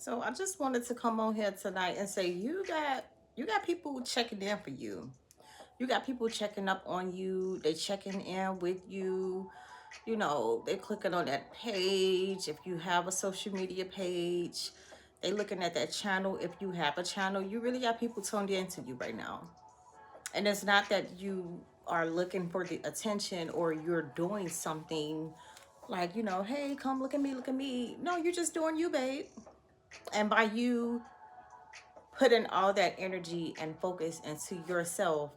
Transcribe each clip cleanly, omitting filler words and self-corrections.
So I just wanted to come on here tonight and say you got people checking in for you. You got people checking up on you. They checking in with you. They clicking on that page. If you have a social media page, they looking at that channel. If you have a channel, you really got people tuned into you right now. And it's not that you are looking for the attention or you're doing something like, hey, come look at me, look at me. No, you're just doing you, babe. And by you putting all that energy and focus into yourself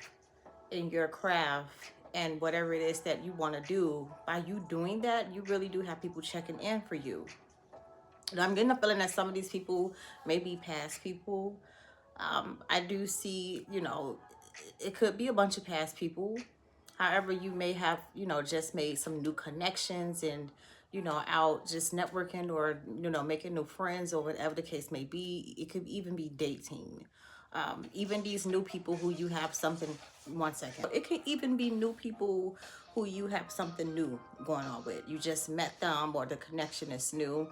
in your craft and whatever it is that you want to do, by you doing that, you really do have people checking in for you. And I'm getting the feeling that some of these people may be past people. I do see, it could be a bunch of past people. However, you may have, just made some new connections and, out just networking or, making new friends or whatever the case may be. It could even be dating. Even these new people who you have something, one second. It could even be new people who you have something new going on with. You just met them or the connection is new.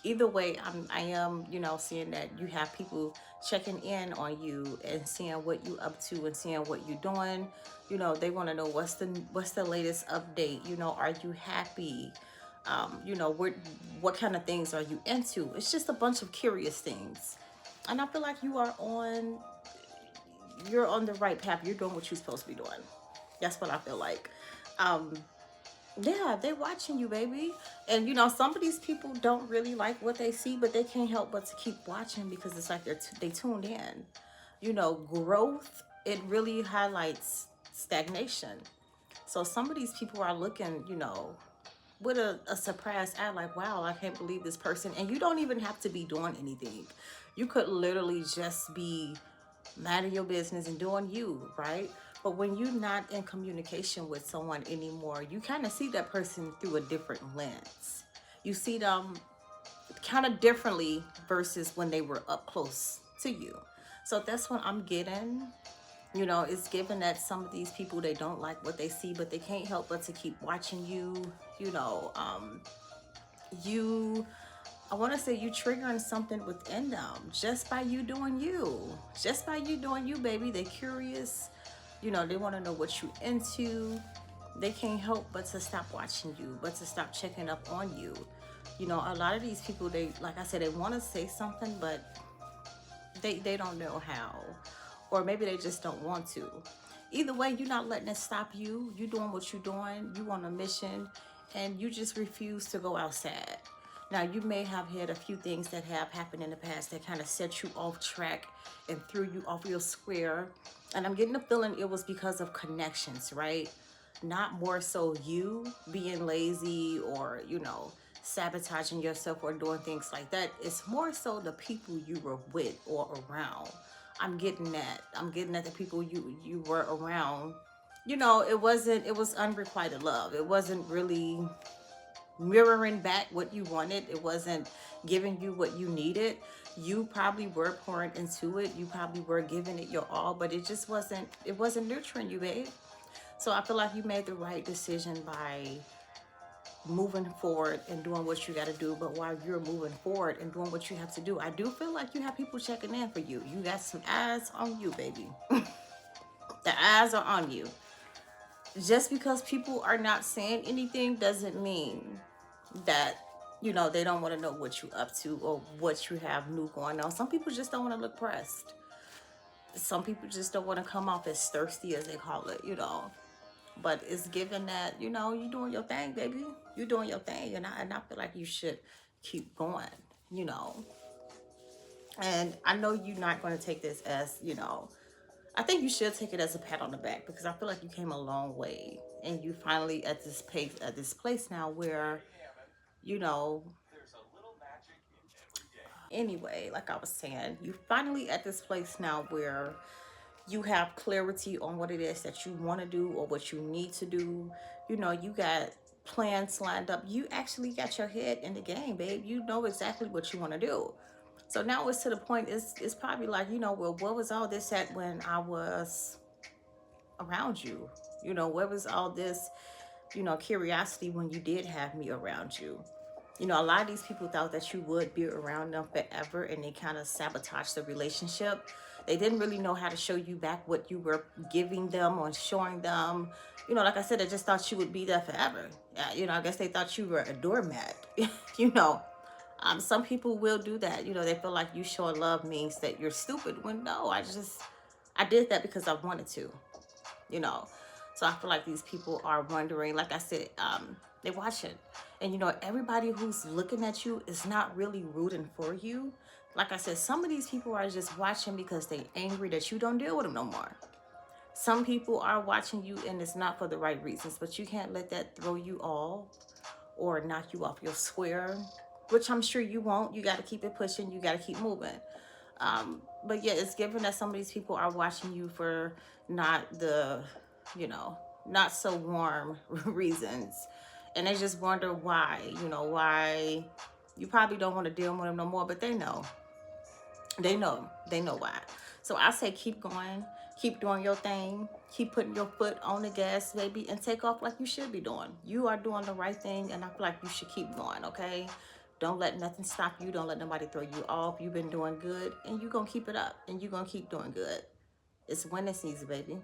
Either way, I am, seeing that you have people checking in on you and seeing what you up to and seeing what you're doing. They want to know what's the latest update. Are you happy? What kind of things are you into? It's just a bunch of curious things, and I feel like you're on the right path. You're doing what you're supposed to be doing. That's what I feel like. Um, yeah, they're watching you, baby. And some of these people don't really like what they see, but they can't help but to keep watching because it's like they tuned in. Growth, it really highlights stagnation. So some of these people are looking, with a surprised eye, like, wow, I can't believe this person. And you don't even have to be doing anything. You could literally just be minding your business and doing you, right? But when you're not in communication with someone anymore, you kind of see that person through a different lens. You see them kind of differently versus when they were up close to you. So that's what I'm getting. It's given that some of these people, they don't like what they see, but they can't help but to keep watching you. You know, you I want to say you triggering something within them just by you doing you. Just by you doing you, baby. They curious. They want to know what you into. They can't help but to stop watching you, but to stop checking up on you. A lot of these people, they, like I said, they want to say something, but they don't know how. Or maybe they just don't want to. Either way, you're not letting it stop you. You doing what you're doing. You on a mission, and you just refuse to go outside. Now, you may have had a few things that have happened in the past that kind of set you off track and threw you off your square. And I'm getting the feeling it was because of connections, right? Not more so you being lazy or, sabotaging yourself or doing things like that. It's more so the people you were with or around. I'm getting that. I'm getting that the people you were around, it was unrequited love. It wasn't really mirroring back what you wanted. It wasn't giving you what you needed. You probably were pouring into it. You probably were giving it your all, but it wasn't nurturing you, babe. So I feel like you made the right decision by moving forward and doing what you got to do. But while you're moving forward and doing what you have to do, I do feel like you have people checking in for you. You got some eyes on you, baby. The eyes are on you. Just because people are not saying anything doesn't mean that they don't want to know what you up to or what you have new going on. Some people just don't want to look pressed. Some people just don't want to come off as thirsty, as they call it. But it's given that you doing your thing, baby. You doing your thing, and I feel like you should keep going. You know, and I know you're not going to take this as I think you should take it as a pat on the back because I feel like you came a long way and you finally at this place now where you know anyway, like I was saying, you finally at this place now where you have clarity on what it is that you want to do or what you need to do. You got plans lined up. You actually got your head in the game, babe. You know exactly what you want to do. So now it's to the point, it's probably like, well, what was all this at when I was around you? Where was all this, curiosity when you did have me around you? You know, a lot of these people thought that you would be around them forever, and they kind of sabotaged the relationship. They didn't really know how to show you back what you were giving them or showing them. You know, like I said, they just thought you would be there forever. You know, I guess they thought you were a doormat. You know, some people will do that. You know, they feel like you showing love means that you're stupid. When no, I did that because I wanted to. You know, so I feel like these people are wondering. Like I said, they're watching, and you know, everybody who's looking at you is not really rooting for you. Like I said, some of these people are just watching because they angry that you don't deal with them no more. Some people are watching you and it's not for the right reasons, but you can't let that throw you off or knock you off your square, which I'm sure you won't. You got to keep it pushing. You got to keep moving. But yeah, it's given that some of these people are watching you for not the, you know, not so warm reasons. And they just wonder why, you know, why you probably don't want to deal with them no more, but they know. They know why. So I say keep going, keep doing your thing, keep putting your foot on the gas, baby, and take off like you should be doing. You are doing the right thing, and I feel like you should keep going, okay? Don't let nothing stop you. Don't let nobody throw you off. You've been doing good, and you're going to keep it up, and you're going to keep doing good. It's winning season, baby.